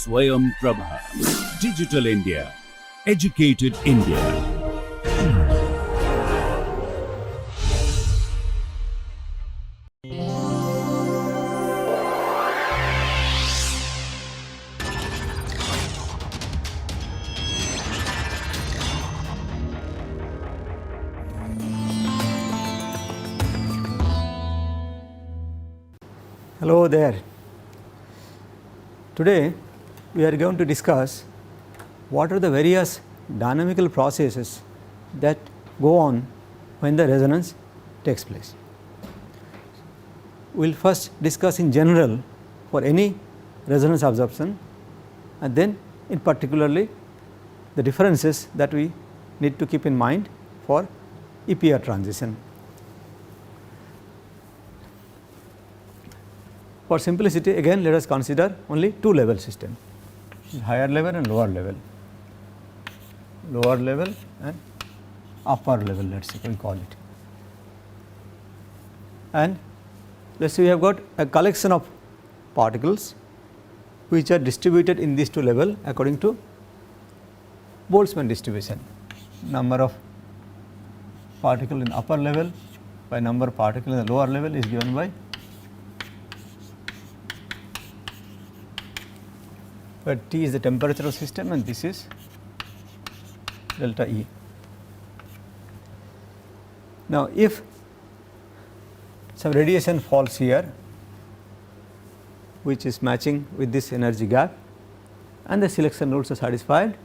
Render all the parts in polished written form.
Swayam Prabha. Digital India. Educated India. Hello there. Today we are going to discuss what are the various dynamical processes that go on when the resonance takes place. We will first discuss in general for any resonance absorption, and then in particularly the differences that we need to keep in mind for EPR transition. For simplicity, again let us consider only two level system, higher level and lower level and upper level, let us say we call it. And let us say we have got a collection of particles which are distributed in these two levels according to Boltzmann distribution. Number of particles in upper level by number of particles in the lower level is given by where T is the temperature of system and this is delta E. Now, if some radiation falls here which is matching with this energy gap and the selection rules are satisfied,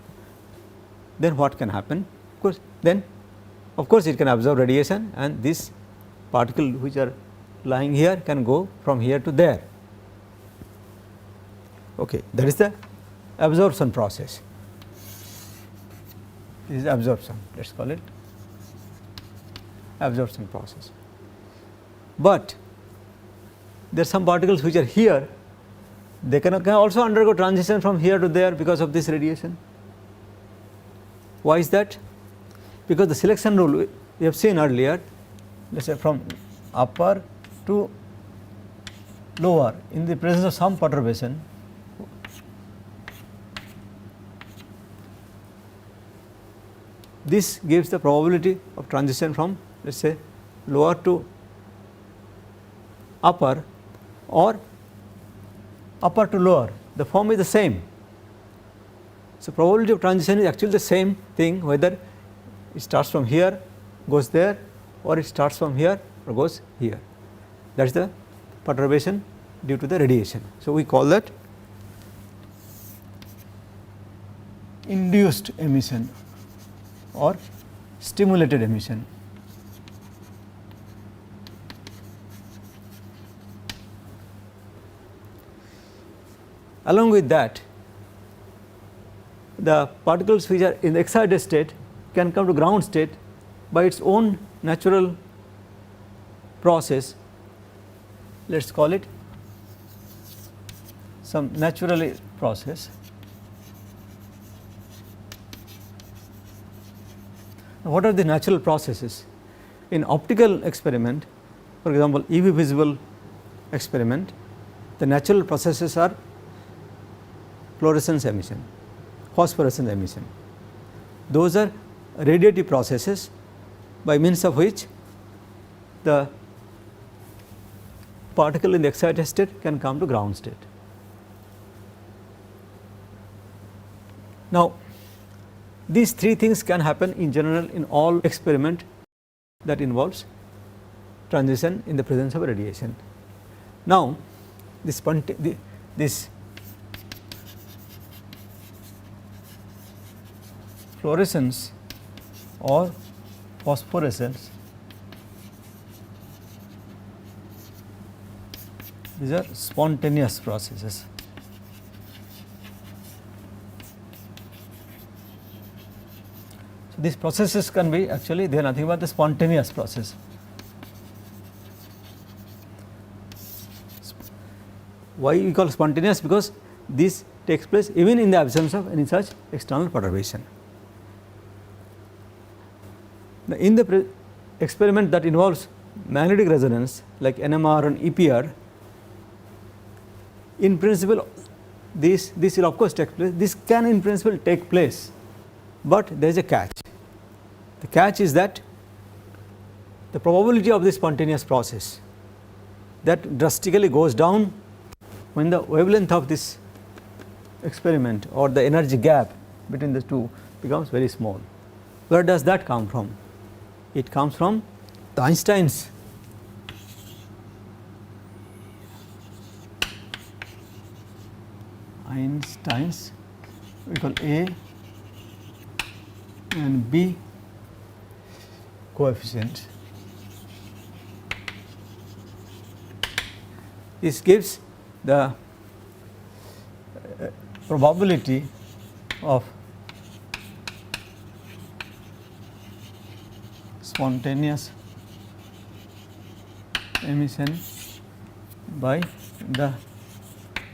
then what can happen? Of course, it can absorb radiation and this particle which are lying here can go from here to there. Okay, that is the absorption process. This is absorption, let us call it absorption process. But there are some particles which are here, they can also undergo transition from here to there because of this radiation. Why is that? Because the selection rule we have seen earlier, let us say from upper to lower in the presence of some perturbation, this gives the probability of transition from let us say lower to upper or upper to lower, the form is the same. So, probability of transition is actually the same thing whether it starts from here, goes there, or it starts from here or goes here. That is the perturbation due to the radiation. So, we call that induced emission or stimulated emission. Along with that, the particles which are in the excited state can come to ground state by its own natural process, let us call it some naturally process. What are the natural processes? In optical experiment, for example, UV visible experiment, the natural processes are fluorescence emission, phosphorescence emission. Those are radiative processes by means of which the particle in the excited state can come to ground state. Now, these three things can happen in general in all experiment that involves transition in the presence of radiation. Now, this fluorescence or phosphorescence, these are spontaneous processes. These processes can be actually they are nothing but the spontaneous process. Why we call spontaneous? Because this takes place even in the absence of any such external perturbation. Now, in the experiment that involves magnetic resonance like NMR and EPR, in principle this will of course take place. This can in principle take place, but there is a catch. The catch is that the probability of this spontaneous process that drastically goes down when the wavelength of this experiment or the energy gap between the two becomes very small. Where does that come from? It comes from the Einstein's we call A and B coefficients. This gives the probability of spontaneous emission by the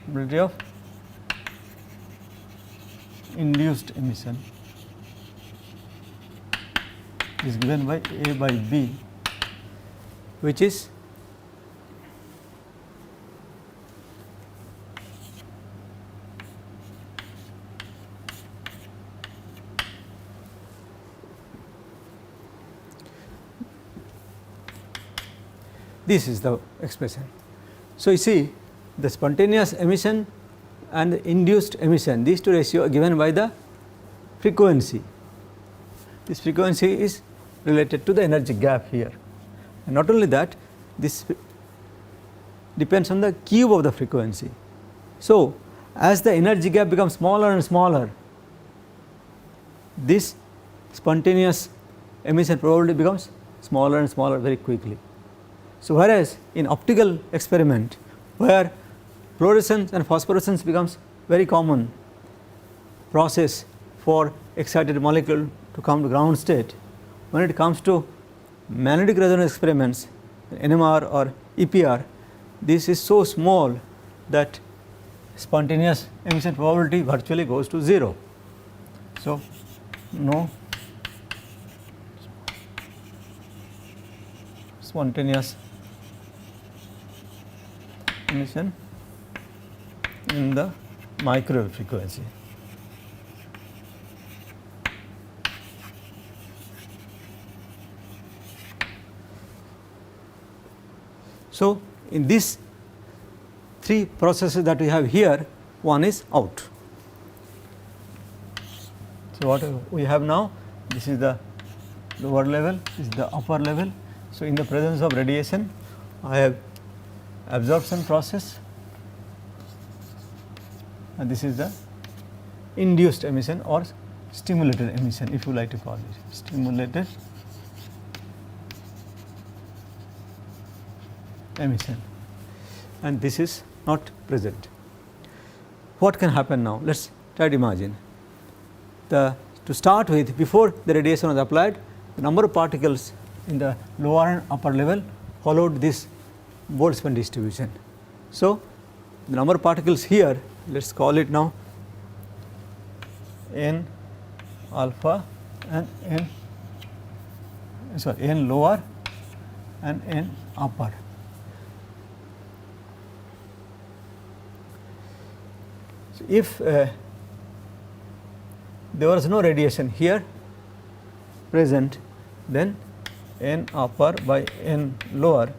probability of induced emission is given by A by B, which is this is the expression. So, you see the spontaneous emission and the induced emission, these two ratios are given by the frequency. This frequency is related to the energy gap here, and not only that, this depends on the cube of the frequency. So, as the energy gap becomes smaller and smaller, this spontaneous emission probability becomes smaller and smaller very quickly. So, whereas in optical experiment where fluorescence and phosphorescence becomes very common process for excited molecule to come to ground state, when it comes to magnetic resonance experiments, NMR or EPR, this is so small that spontaneous emission probability virtually goes to 0. So, no spontaneous emission in the microwave frequency. So, in these three processes that we have here, one is out. So, what we have now, this is the lower level, this is the upper level. So, in the presence of radiation, I have absorption process, and this is the induced emission or stimulated emission, if you like to call it stimulated emission, and this is not present. What can happen now? Let us try to imagine. To start with, before the radiation was applied, the number of particles in the lower and upper level followed this Boltzmann distribution. So, the number of particles here, let us call it now n alpha and n lower and n upper. So, if there was no radiation here present, then n upper by n lower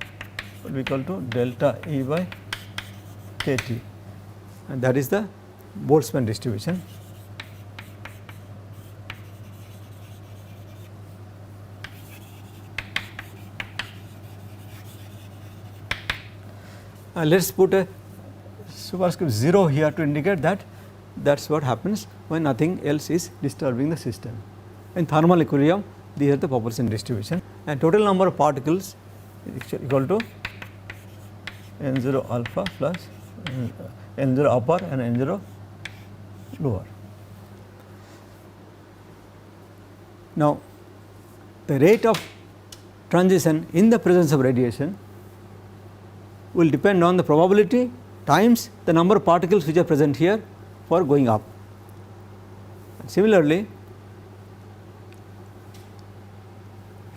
will be equal to delta E by kT, and that is the Boltzmann distribution. Let us put a superscript 0 here to indicate that is what happens when nothing else is disturbing the system. In thermal equilibrium, these are the proportion distribution, and total number of particles is equal to n0 alpha plus n0 upper and n0 lower. Now, the rate of transition in the presence of radiation will depend on the probability times the number of particles which are present here for going up. Similarly,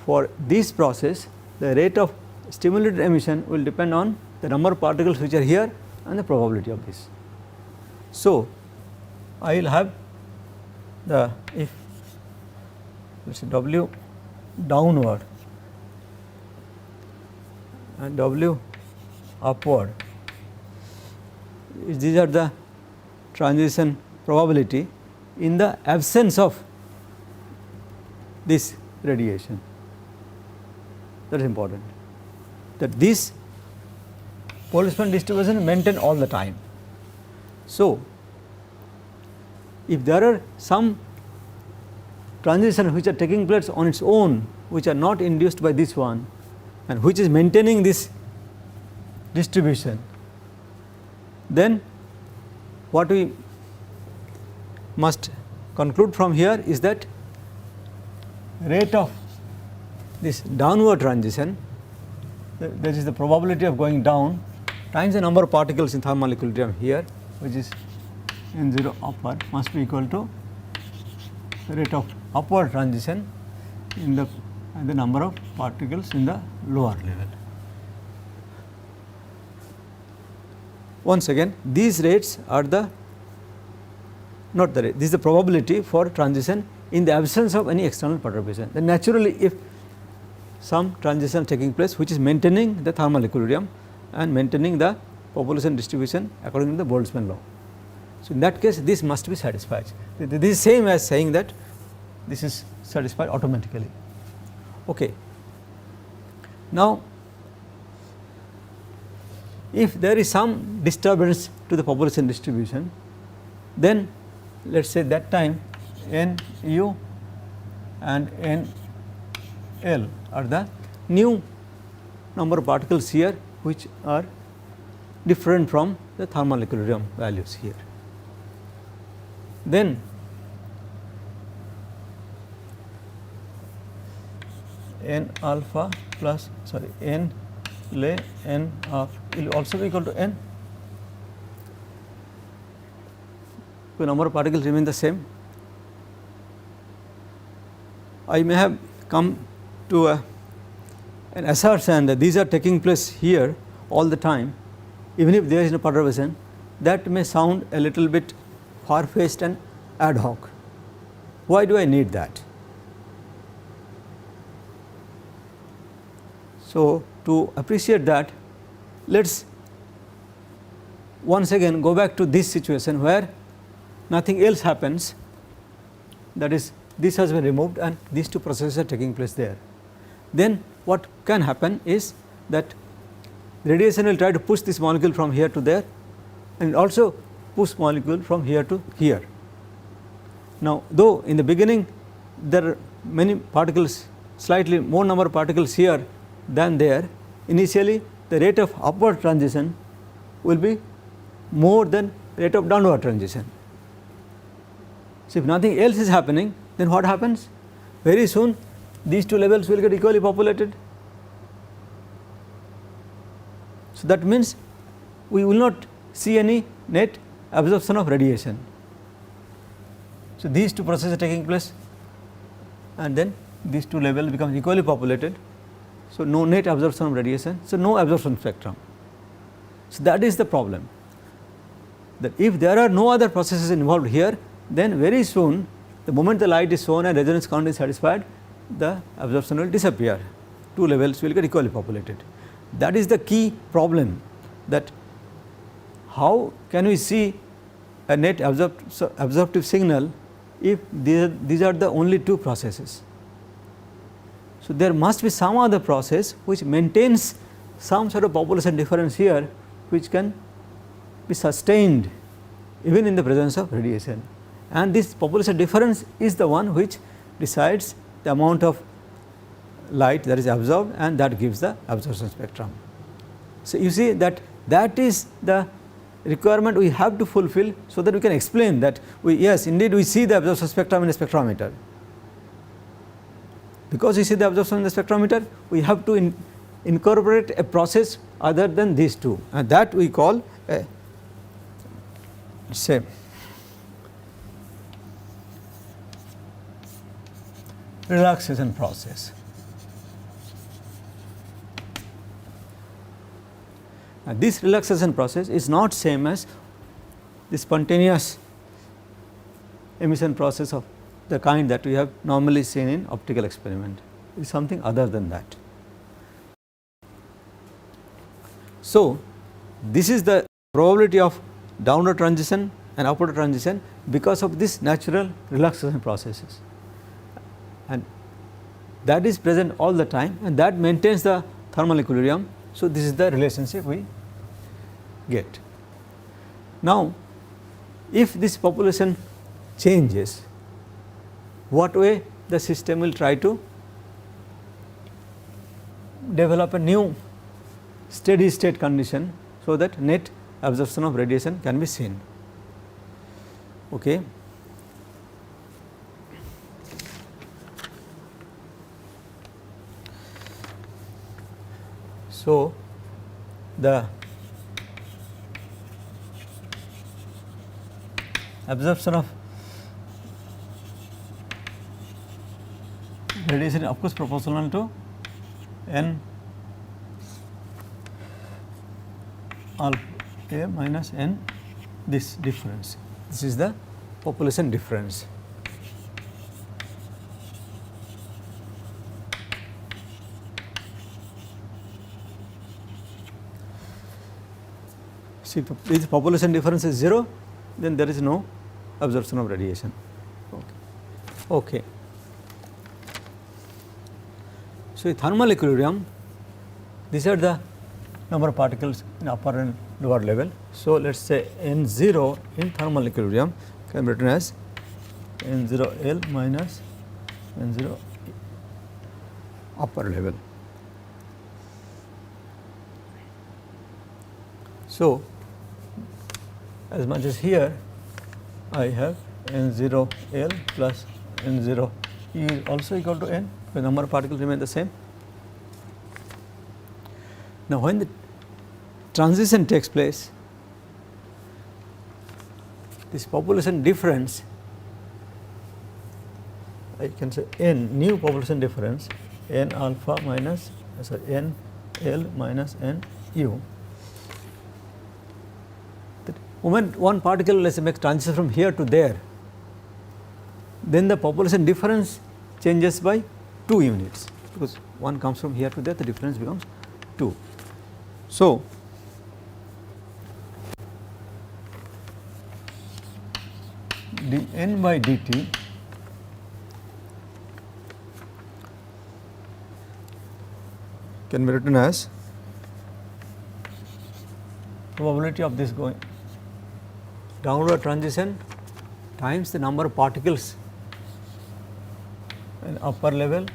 for this process, the rate of stimulated emission will depend on the number of particles which are here and the probability of this. So, I will have the, if let us say W downward and W upward, these are the transition probability in the absence of this radiation. That is important, that this Boltzmann distribution is maintained all the time. So, if there are some transitions which are taking place on its own, which are not induced by this one, and which is maintaining this distribution, then what we must conclude from here is that rate of this downward transition, that is the probability of going down times the number of particles in thermal equilibrium here, which is N0 upper, must be equal to rate of upward transition in the number of particles in the lower level. Once again, these rates are the, not the rate, this is the probability for transition in the absence of any external perturbation. Then naturally, if some transition taking place which is maintaining the thermal equilibrium and maintaining the population distribution according to the Boltzmann law. So, in that case this must be satisfied. This is same as saying that this is satisfied automatically. Okay. Now, if there is some disturbance to the population distribution, then let us say that time Nu and Nl are the new number of particles here which are different from the thermal equilibrium values here. Then N alpha plus N lay N of will also be equal to N. The number of particles remain the same. I may have come to an assertion that these are taking place here all the time, even if there is no perturbation. That may sound a little bit far-fetched and ad hoc. Why do I need that? So, to appreciate that, let us once again go back to this situation where nothing else happens, that is, this has been removed and these two processes are taking place there. Then what can happen is that radiation will try to push this molecule from here to there and also push molecule from here to here. Now, though in the beginning there are many particles, slightly more number of particles here than there, initially the rate of upward transition will be more than rate of downward transition. So, if nothing else is happening, then what happens? Very soon these two levels will get equally populated. So, that means we will not see any net absorption of radiation. So, these two processes are taking place and then these two levels become equally populated. So, no net absorption of radiation. So, no absorption spectrum. So, that is the problem, that if there are no other processes involved here, then very soon the moment the light is shown and resonance count is satisfied, the absorption will disappear, two levels will get equally populated. That is the key problem, that how can we see a net absorptive signal if these are the only two processes. So, there must be some other process which maintains some sort of population difference here which can be sustained even in the presence of radiation, and this population difference is the one which decides the amount of light that is absorbed and that gives the absorption spectrum. So, you see that is the requirement we have to fulfill, so that we can explain that yes, indeed we see the absorption spectrum in a spectrometer. Because we see the absorption in the spectrometer, we have to incorporate a process other than these two, and that we call a say relaxation process. And this relaxation process is not same as the spontaneous emission process of the kind that we have normally seen in optical experiment. It is something other than that. So, this is the probability of downward transition and upward transition because of this natural relaxation processes, and that is present all the time and that maintains the thermal equilibrium. So, this is the relationship we get. Now, if this population changes, what way the system will try to develop a new steady state condition, so that net absorption of radiation can be seen. Okay. So, the absorption of radiation of course proportional to n alpha A minus n, this difference. This is the population difference. See, if population difference is 0, then there is no absorption of radiation. Okay. So, thermal equilibrium, these are the number of particles in upper and lower level. So, let us say N0 in thermal equilibrium can be written as N0L minus N0 upper level. So, as much as here I have N0L plus N0 U is also equal to N, the number of particles remain the same. Now, when the transition takes place, this population difference, I can say N new population difference N alpha minus N L minus N U. The moment one particle, let us say, makes transition from here to there, then the population difference changes by 2 units, because one comes from here to there, the difference becomes 2. So, dN by dt can be written as probability of this going downward transition times the number of particles in upper level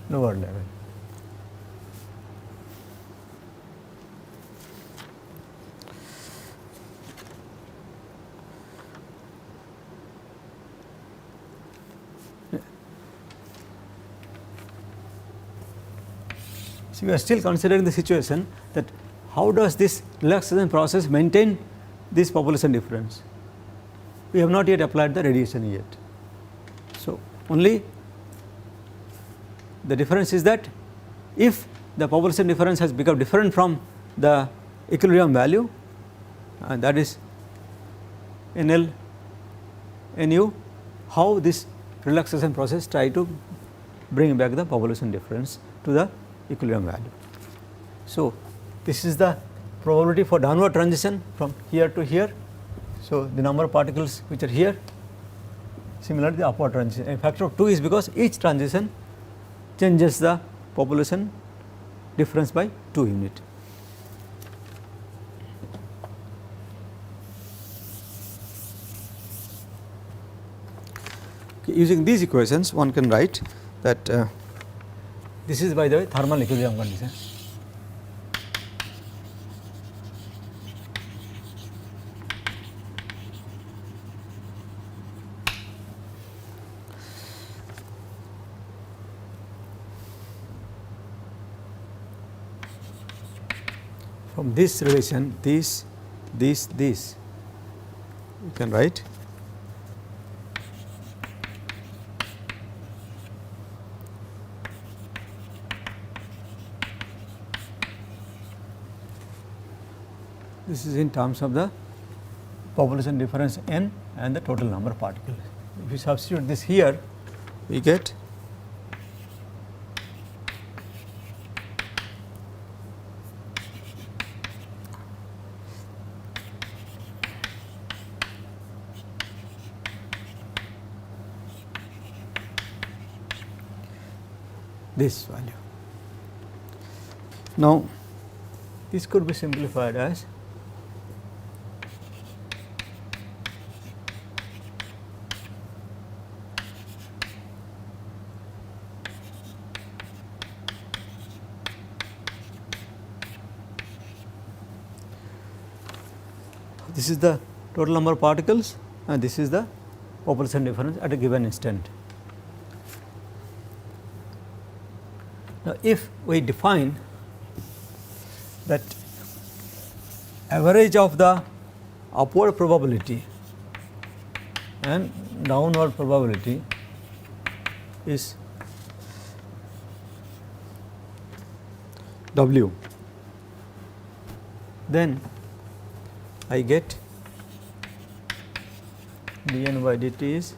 lower level. So, we are still considering the situation that how does this relaxation process maintain this population difference. We have not yet applied the radiation yet. So, only the difference is that if the population difference has become different from the equilibrium value, and that is NL NU, how this relaxation process try to bring back the population difference to the equilibrium value. So, this is the probability for downward transition from here to here. So, the number of particles which are here, similarly the upward transition, a factor of 2 is because each transition changes the population difference by 2 unit. Okay, using these equations one can write that this is, by the way, thermal equilibrium condition. From this relation, this, you can write This is in terms of the population difference n and the total number of particles. If you substitute this here, we get this value. Now, this could be simplified as this is the total number of particles and this is the population difference at a given instant. Now, if we define that average of the upward probability and downward probability is W, then I get dN by dt is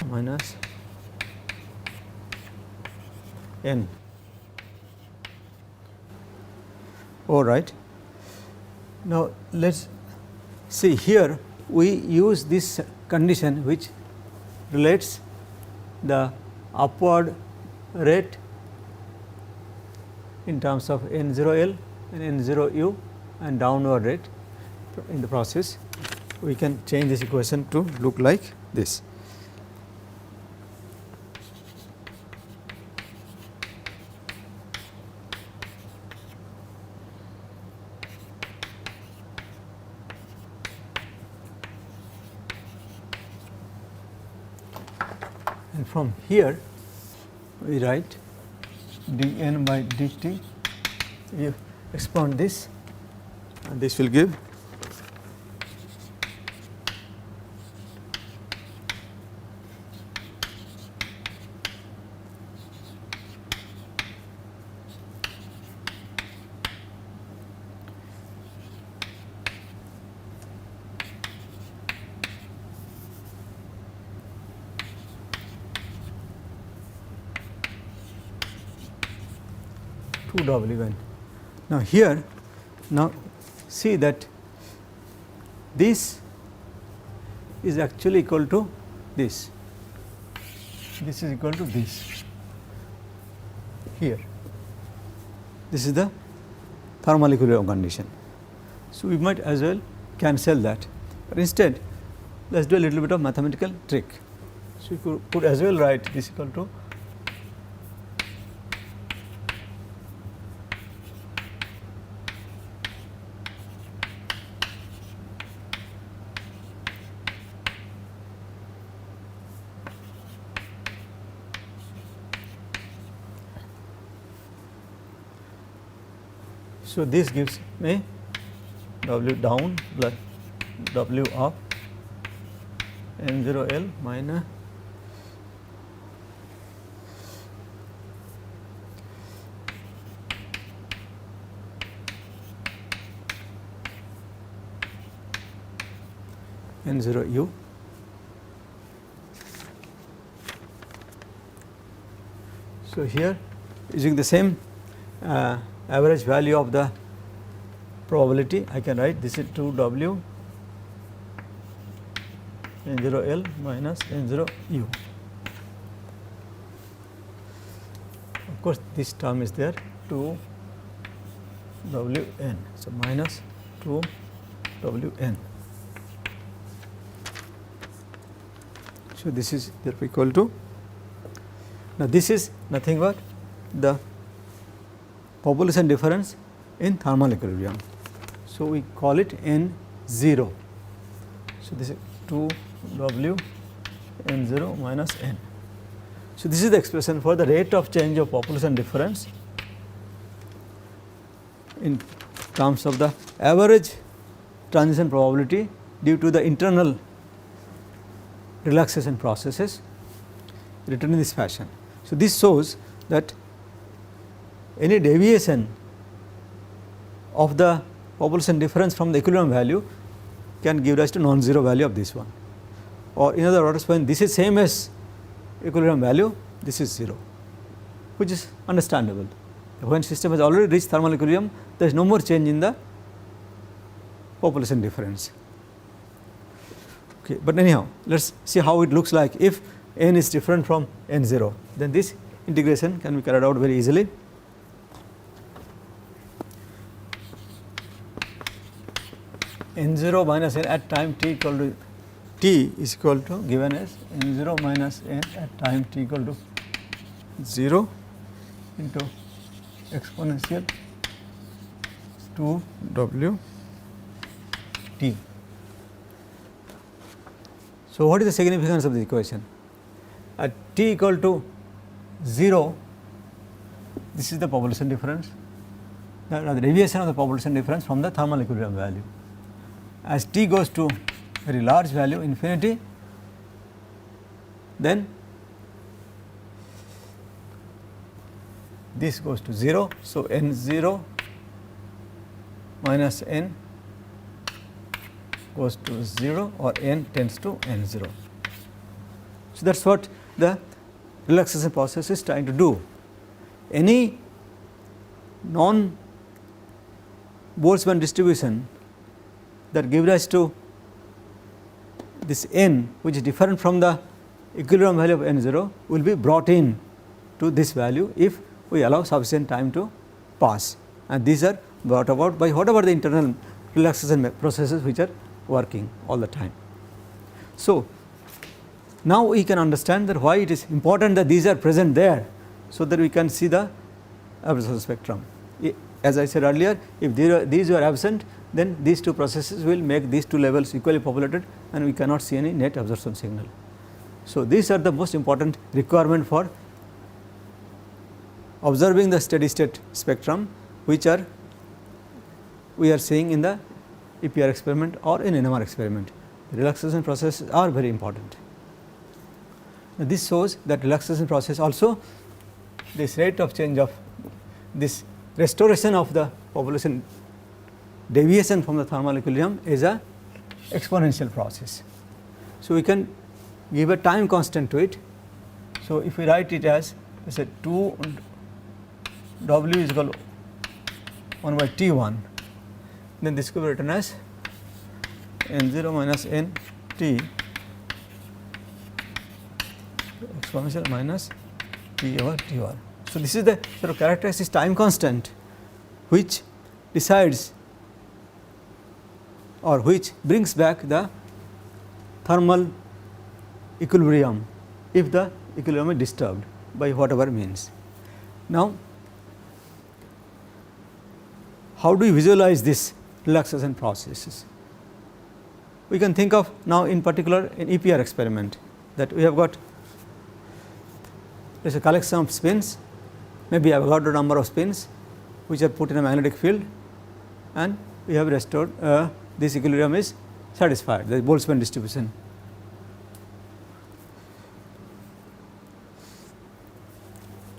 minus n. All right. Now, let us see here we use this condition which relates the upward rate in terms of n0L and n0U and downward rate in the process. We can change this equation to look like this. And from here we write dN by dt, you expand this and this will give W1. Now, here now see that this is actually equal to this is equal to this here. This is the thermal equilibrium condition. So, we might as well cancel that, but instead let us do a little bit of mathematical trick. So, you could as well write this equal to so, this gives me W down plus W up N0L minus N0U. So, here using the same average value of the probability, I can write this is 2W N0L minus N0U. Of course, this term is there 2WN. So, minus 2WN. So, this is therefore equal to, now this is nothing but the population difference in thermal equilibrium. So, we call it N0. So, this is 2W N0 minus N. So, this is the expression for the rate of change of population difference in terms of the average transition probability due to the internal relaxation processes written in this fashion. So, this shows that any deviation of the population difference from the equilibrium value can give rise to non-zero value of this one, or in other words, when this is same as equilibrium value, this is 0, which is understandable. When system has already reached thermal equilibrium, there is no more change in the population difference. Okay, but anyhow, let us see how it looks like if n is different from n0, then this integration can be carried out very easily. N0 minus n at time t equal to t is equal to given as n0 minus n at time t equal to 0 into exponential 2 w t. So, what is the significance of the equation? At t equal to 0, this is the population difference, the deviation of the population difference from the thermal equilibrium value. As t goes to very large value, infinity, then this goes to 0. So, n0 minus n goes to 0, or n tends to n0. So, that is what the relaxation process is trying to do. Any non-Boltzmann distribution that gives rise to this n, which is different from the equilibrium value of n0, will be brought in to this value if we allow sufficient time to pass, and these are brought about by whatever the internal relaxation processes which are working all the time. So, now we can understand that why it is important that these are present there, so that we can see the absorption spectrum. As I said earlier, if these were absent, then these two processes will make these two levels equally populated and we cannot see any net absorption signal. So, these are the most important requirement for observing the steady state spectrum, which we are seeing in the EPR experiment or in NMR experiment. The relaxation processes are very important. Now, this shows that relaxation process also, this rate of change of this restoration of the population deviation from the thermal equilibrium is a exponential process. So, we can give a time constant to it. So, if we write it as say 2 w is equal to 1 by t1, then this could be written as n0 minus n t exponential minus t over t1. So, this is the sort of characteristic time constant which decides or which brings back the thermal equilibrium if the equilibrium is disturbed by whatever means. Now, how do we visualize this relaxation processes? We can think of now in particular in EPR experiment that we have got there is a collection of spins, maybe Avogadro number of spins which are put in a magnetic field, and we have restored this equilibrium is satisfied, the Boltzmann distribution.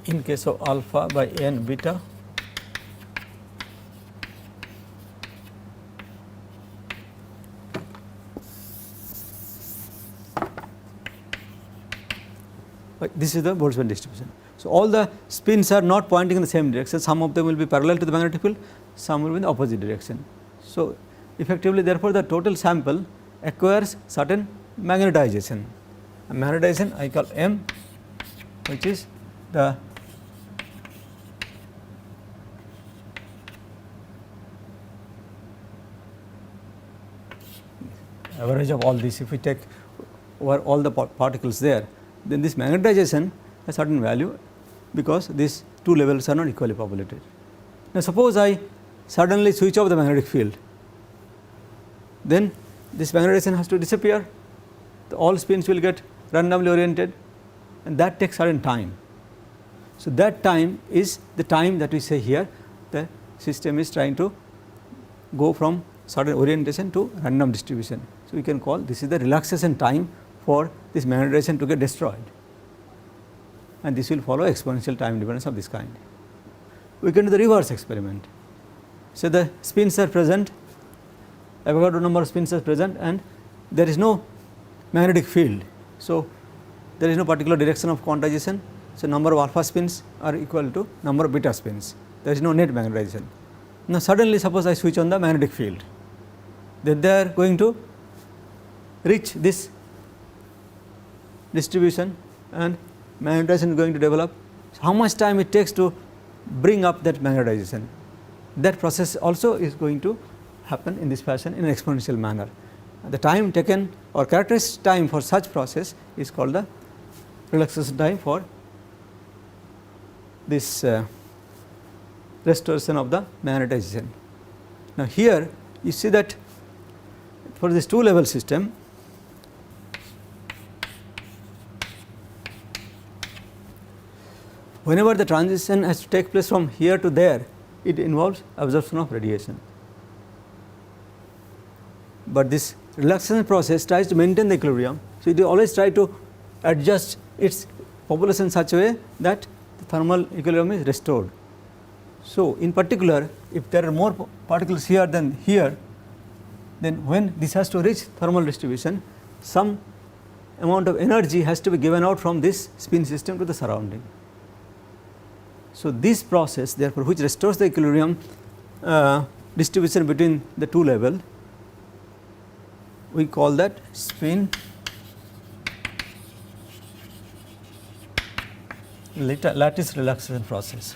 In case of alpha by n beta, this is the Boltzmann distribution. So, all the spins are not pointing in the same direction, some of them will be parallel to the magnetic field, some will be in the opposite direction. So, effectively therefore, the total sample acquires certain magnetization. A magnetization I call M, which is the average of all this. If we take over all the particles there, then this magnetization has certain value because these two levels are not equally populated. Now, suppose I suddenly switch off the magnetic field, then this magnetization has to disappear, all spins will get randomly oriented, and that takes certain time. So, that time is the time that we say here the system is trying to go from certain orientation to random distribution. So, we can call this is the relaxation time for this magnetization to get destroyed, and this will follow exponential time dependence of this kind. We can do the reverse experiment. So, the spins are present, Avogadro number of spins are present, and there is no magnetic field. So, there is no particular direction of quantization. So, number of alpha spins are equal to number of beta spins, there is no net magnetization. Now, suddenly suppose I switch on the magnetic field, then they are going to reach this distribution and magnetization is going to develop. So, how much time it takes to bring up that magnetization, that process also is going to happen in this fashion in an exponential manner. The time taken or characteristic time for such process is called the relaxation time for this restoration of the magnetization. Now, here you see that for this two level system, whenever the transition has to take place from here to there, it involves absorption of radiation. But this relaxation process tries to maintain the equilibrium. So, it will always try to adjust its population in such a way that the thermal equilibrium is restored. So, in particular, if there are more particles here than here, then when this has to reach thermal distribution, some amount of energy has to be given out from this spin system to the surrounding. So, this process therefore, which restores the equilibrium distribution between the two levels, we call that spin lattice relaxation process.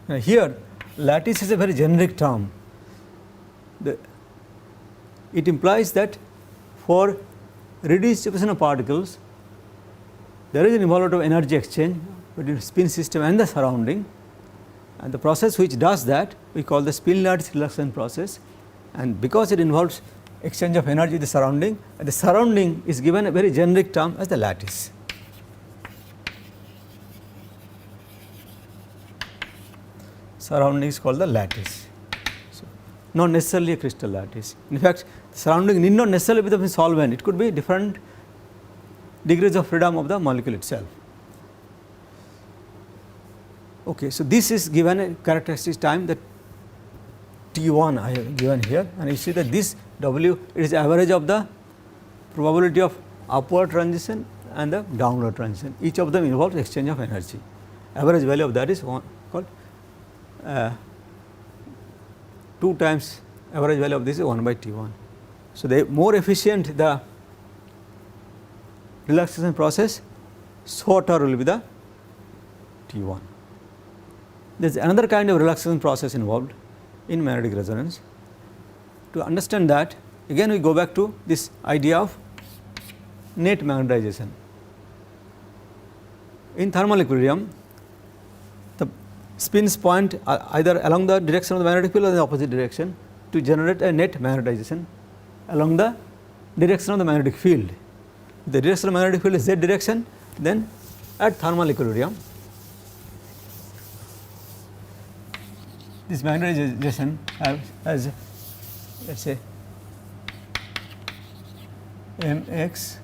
Now, here lattice is a very generic term. It implies that for redistribution of particles, there is an involvement of energy exchange between spin system and the surrounding, and the process which does that we call the spin lattice relaxation process, and because it involves exchange of energy with the surrounding is given a very generic term as the lattice. Surrounding is called the lattice. So, not necessarily a crystal lattice. In fact, the surrounding need not necessarily be the solvent, it could be different degrees of freedom of the molecule itself. Okay, so, this is given a characteristic time that T1 I have given here, and you see that this W it is average of the probability of upward transition and the downward transition. Each of them involves exchange of energy. Average value of that is called 2 times average value of this is 1 by T1. So, the more efficient the relaxation process, shorter will be the T1. There is another kind of relaxation process involved in magnetic resonance. To understand that, again we go back to this idea of net magnetization. In thermal equilibrium, the spins point either along the direction of the magnetic field or the opposite direction to generate a net magnetization along the direction of the magnetic field. If the direction of the magnetic field is z direction, then at thermal equilibrium, this magnetization has let us say mx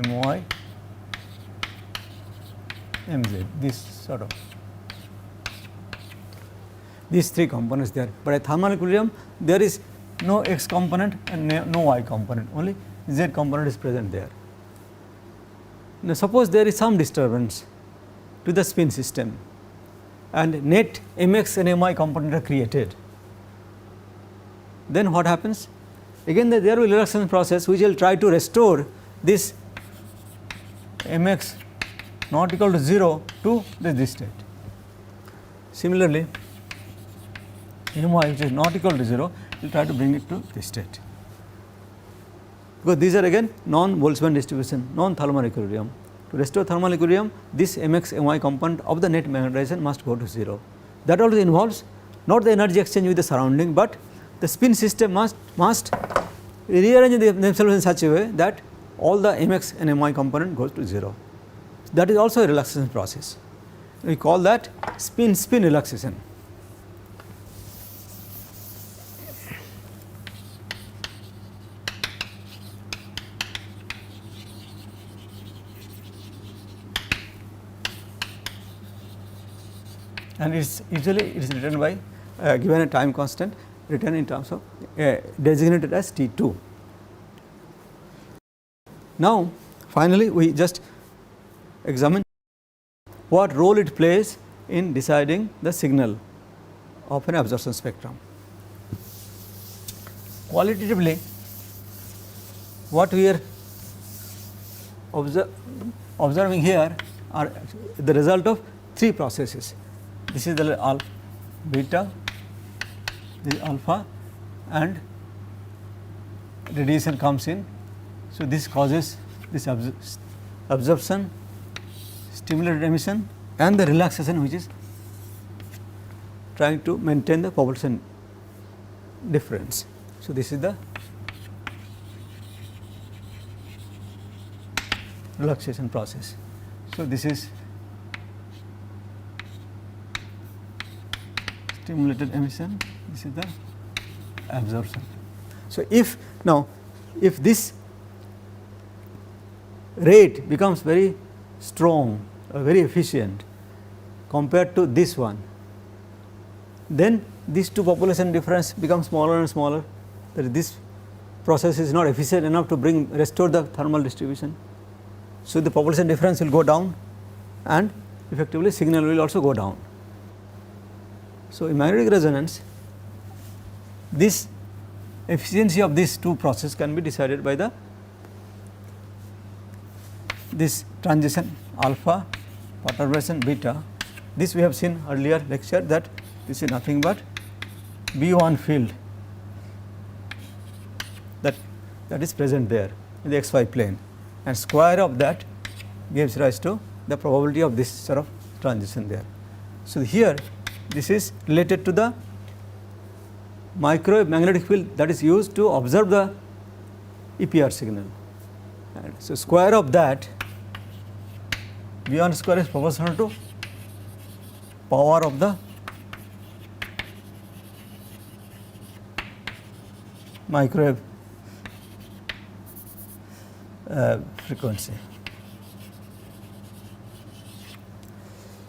my mz, this sort of these three components there, but at thermal equilibrium there is no x component and no y component, only z component is present there. Now, suppose there is some disturbance to the spin system and net mx and my component are created, then what happens? Again there will be a relaxation process which will try to restore this mx not equal to 0 to this state. Similarly, my which is not equal to 0 will try to bring it to this state, because these are again non-Boltzmann distribution, non-thermal equilibrium. To restore thermal equilibrium, this mx my component of the net magnetization must go to 0. That also involves not the energy exchange with the surrounding, but the spin system must rearrange themselves in such a way that all the mx and my component goes to 0. That is also a relaxation process. We call that spin relaxation. and usually it is written by given a time constant written in terms of designated as T2. Now finally, we just examine what role it plays in deciding the signal of an absorption spectrum. Qualitatively, what we are observing here are the result of three processes. This is the alpha, beta, this is alpha, and radiation comes in. So this causes this absorption, stimulated emission, and the relaxation, which is trying to maintain the population difference. So this is the relaxation process. So this is stimulated emission, this is the absorption. So if this rate becomes very strong or very efficient compared to this one, then these two population difference becomes smaller and smaller, that this process is not efficient enough to restore the thermal distribution. So the population difference will go down and effectively signal will also go down. So in magnetic resonance, this efficiency of these two processes can be decided by this transition alpha, perturbation beta. This we have seen earlier lecture, that this is nothing but B1 field that is present there in the xy plane, and square of that gives rise to the probability of this sort of transition there. So here this is related to the microwave magnetic field that is used to observe the EPR signal. And so square of that, B1 square is proportional to power of the microwave frequency.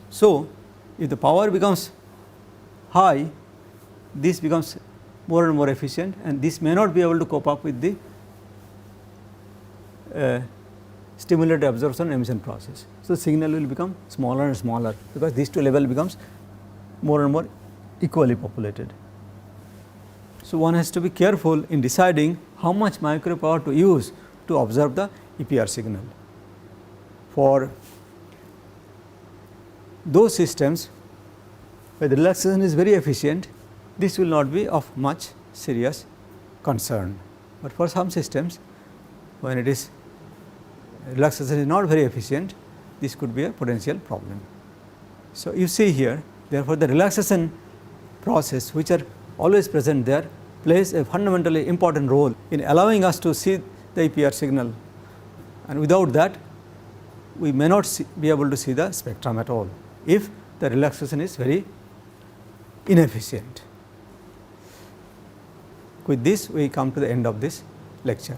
So if the power becomes high, this becomes more and more efficient, and this may not be able to cope up with the stimulated absorption emission process. So signal will become smaller and smaller, because these two level becomes more and more equally populated. So one has to be careful in deciding how much microwave power to use to observe the EPR signal. For those systems where the relaxation is very efficient, this will not be of much serious concern. But for some systems, when it is relaxation is not very efficient, this could be a potential problem. So you see here, therefore the relaxation process, which are always present there, plays a fundamentally important role in allowing us to see the EPR signal, and without that we may not be able to see the spectrum at all if the relaxation is very inefficient. With this we come to the end of this lecture.